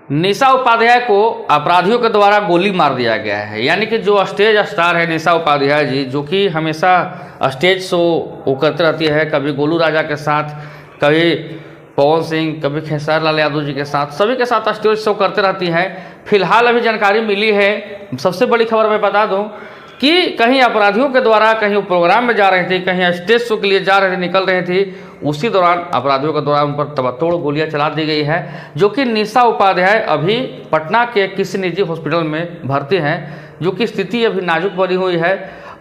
निशा उपाध्याय को अपराधियों के द्वारा गोली मार दिया गया है। यानी कि जो स्टेज स्टार है निशा उपाध्याय जी, जो कि हमेशा स्टेज शो वो करते रहती है, कभी गोलू राजा के साथ, कभी पवन सिंह, कभी खेसारी लाल यादव जी के साथ, सभी के साथ स्टेज शो करते रहती है। फिलहाल अभी जानकारी मिली है, सबसे बड़ी खबर मैं बता दूं कि कहीं अपराधियों के द्वारा कहीं वो प्रोग्राम में जा रही थी, कहीं स्टेज शो के लिए जा रहे थे, निकल रहे थे, उसी दौरान अपराधियों के द्वारा उन पर तबतोड़ गोलियां चला दी गई है। जो कि निशा उपाध्याय अभी पटना के किसी निजी हॉस्पिटल में भर्ती हैं, जो कि स्थिति अभी नाजुक बनी हुई है।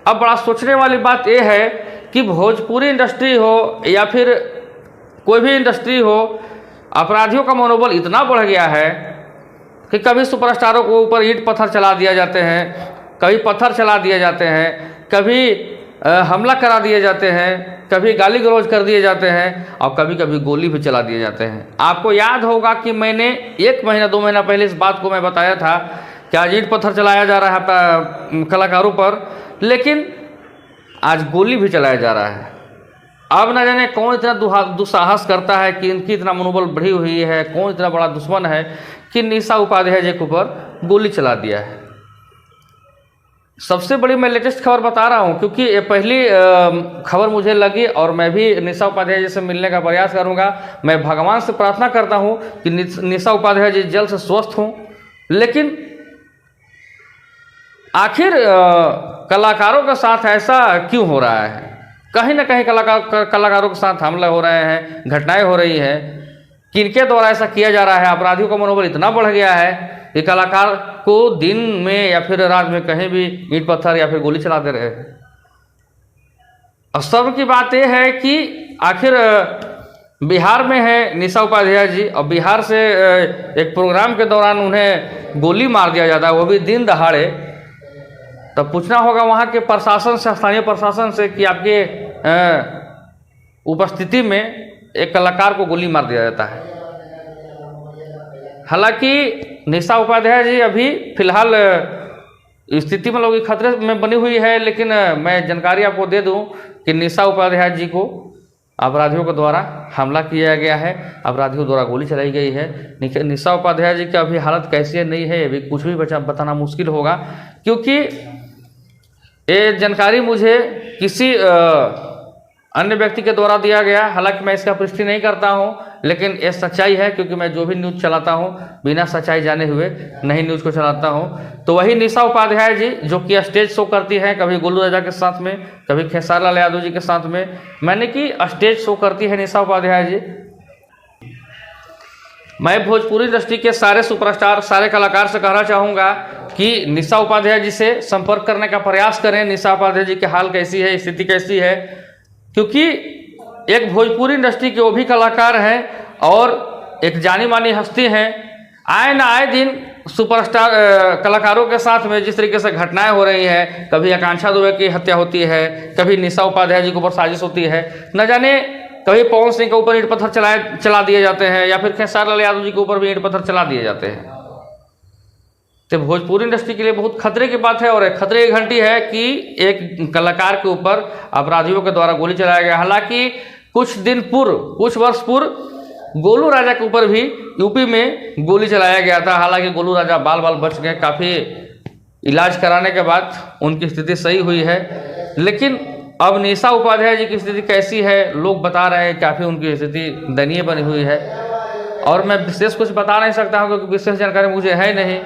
अब बड़ा सोचने वाली बात यह है कि भोजपुरी इंडस्ट्री हो या फिर कोई भी इंडस्ट्री हो, अपराधियों का मनोबल इतना बढ़ गया है कि कभी सुपरस्टारों को ऊपर ईंट पत्थर चला दिया जाते हैं, कभी पत्थर चला दिए जाते हैं, कभी हमला करा दिए जाते हैं, कभी गाली गलौज कर दिए जाते हैं और कभी कभी गोली भी चला दिए जाते हैं। आपको याद होगा कि मैंने 1 महीना 2 महीना पहले इस बात को मैं बताया था कि आज ईंट पत्थर चलाया जा रहा है कलाकारों पर, लेकिन आज गोली भी चलाया जा रहा है। अब न जाने कौन इतना दुस्साहस करता है कि इनकी इतना मनोबल बढ़ी हुई है, कौन इतना बड़ा दुश्मन है कि निशा उपाध्याय जी के ऊपर गोली चला दिया है। सबसे बड़ी मैं लेटेस्ट खबर बता रहा हूं क्योंकि ये पहली खबर मुझे लगी और मैं भी निशा उपाध्याय जी से मिलने का प्रयास करूंगा। मैं भगवान से प्रार्थना करता हूं कि निशा उपाध्याय जी जल्द से स्वस्थ हों। लेकिन आखिर कलाकारों के साथ ऐसा क्यों हो रहा है? कहीं ना कहीं कलाकारों के साथ हमला हो रहे हैं, घटनाएं हो रही हैं, किनके द्वारा ऐसा किया जा रहा है? अपराधियों का मनोबल इतना बढ़ गया है कि कलाकार को दिन में या फिर रात में कहीं भी ईंट पत्थर या फिर गोली चला दे रहे हैं। अफसोस की बात यह है कि आखिर बिहार में है निशा उपाध्याय जी और बिहार से एक प्रोग्राम के दौरान उन्हें गोली मार दिया जाता है, वो भी दिन दहाड़े। तब पूछना होगा वहाँ के प्रशासन से, स्थानीय प्रशासन से कि आपके उपस्थिति में एक कलाकार को गोली मार दिया जाता है। हालांकि निशा उपाध्याय जी अभी फिलहाल स्थिति में लोग खतरे में बनी हुई है, लेकिन मैं जानकारी आपको दे दूं कि निशा उपाध्याय जी को अपराधियों के द्वारा हमला किया गया है, अपराधियों द्वारा गोली चलाई गई है। निशा उपाध्याय जी की अभी हालत कैसी है नहीं है अभी कुछ भी बताना मुश्किल होगा, क्योंकि ये जानकारी मुझे किसी अन्य व्यक्ति के द्वारा दिया गया। हालांकि मैं इसका पुष्टि नहीं करता हूं, लेकिन ये सच्चाई है क्योंकि मैं जो भी न्यूज़ चलाता हूं बिना सच्चाई जाने हुए नहीं न्यूज़ को चलाता हूं। तो वही निशा उपाध्याय जी जो कि स्टेज शो करती हैं, कभी गोलू राजा के साथ में, कभी खेसारी लाल यादव जी के साथ में, मैंने कि स्टेज शो करती है निशा उपाध्याय जी। मैं भोजपुरी इंडस्ट्री के सारे सुपरस्टार, सारे कलाकार से कहना चाहूँगा कि निशा उपाध्याय जी से संपर्क करने का प्रयास करें। निशा उपाध्याय जी की हाल कैसी है, स्थिति कैसी है, क्योंकि एक भोजपुरी इंडस्ट्री के वो भी कलाकार हैं और एक जानी मानी हस्ती हैं। आए ना आए दिन सुपरस्टार कलाकारों के साथ में जिस तरीके से घटनाएं हो रही हैं, कभी आकांक्षा दुबे की हत्या होती है, कभी निशा उपाध्याय जी के ऊपर साजिश होती है, न जाने कभी पवन सिंह के ऊपर ईंट पत्थर चला दिए जाते हैं या फिर खेसारी लाल यादव जी के ऊपर भी ईंट पत्थर चला दिए जाते हैं। तो भोजपुरी इंडस्ट्री के लिए बहुत खतरे की बात है और एक खतरे की घंटी है कि एक कलाकार के ऊपर अपराधियों के द्वारा गोली चलाया गया। हालांकि कुछ वर्ष पूर्व गोलू राजा के ऊपर भी यूपी में गोली चलाया गया था। हालांकि गोलू राजा बाल बच गए, काफ़ी इलाज कराने के बाद उनकी स्थिति सही हुई है। लेकिन अब निशा उपाध्याय जी की स्थिति कैसी है, लोग बता रहे हैं काफ़ी उनकी स्थिति दयनीय बनी हुई है और मैं विशेष कुछ बता नहीं सकता हूँ क्योंकि विशेष जानकारी मुझे है नहीं।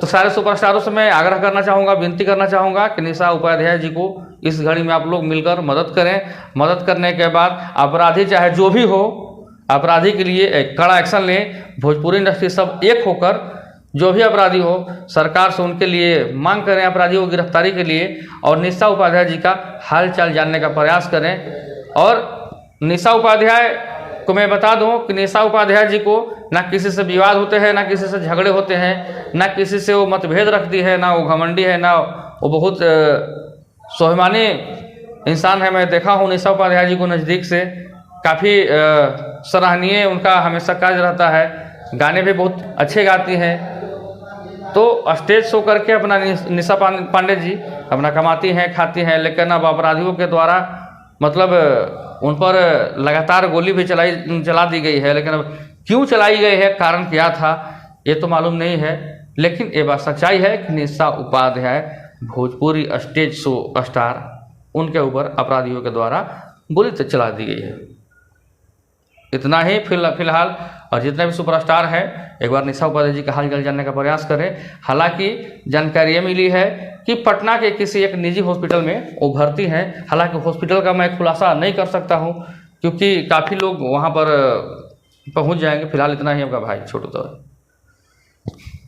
तो सारे सुपरस्टारों से मैं आग्रह करना चाहूँगा, विनती करना चाहूँगा कि निशा उपाध्याय जी को इस घड़ी में आप लोग मिलकर मदद करें। मदद करने के बाद अपराधी चाहे जो भी हो, अपराधी के लिए एक कड़ा एक्शन लें। भोजपुरी इंडस्ट्री सब एक होकर जो भी अपराधी हो सरकार से उनके लिए मांग करें, अपराधियों की गिरफ्तारी के लिए, और निशा उपाध्याय जी का हाल चाल जानने का प्रयास करें। और निशा उपाध्याय को मैं बता दूं कि निशा उपाध्याय जी को ना किसी से विवाद होते हैं, ना किसी से झगड़े होते हैं, ना किसी से वो मतभेद रखती है, ना वो घमंडी है, ना वो बहुत स्वाभिमानी इंसान है। मैं देखा हूँ निशा उपाध्याय जी को नज़दीक से, काफ़ी सराहनीय उनका हमेशा कार्य रहता है, गाने भी बहुत अच्छे गाती हैं। तो स्टेज शो करके अपना निशा पांडे जी अपना कमाती हैं, खाती हैं, लेकिन अब अपराधियों के द्वारा मतलब उन पर लगातार गोली भी चला दी गई है। लेकिन अब क्यों चलाई गई है, कारण क्या था, ये तो मालूम नहीं है। लेकिन ये बात सच्चाई है कि Nisha Upadhyay Bhojpuri stage show star, उनके ऊपर अपराधियों के द्वारा गोली चला दी गई है। इतना ही फिलहाल। और जितने भी सुपरस्टार हैं, एक बार निशा उपाध्याय जी का हालचाल जानने का प्रयास करें। हालांकि जानकारी ये मिली है कि पटना के किसी एक निजी हॉस्पिटल में वो भर्ती हैं। हालांकि हॉस्पिटल का मैं खुलासा नहीं कर सकता हूँ, क्योंकि काफ़ी लोग वहाँ पर पहुँच जाएंगे। फिलहाल इतना ही आपका भाई छोटू तो।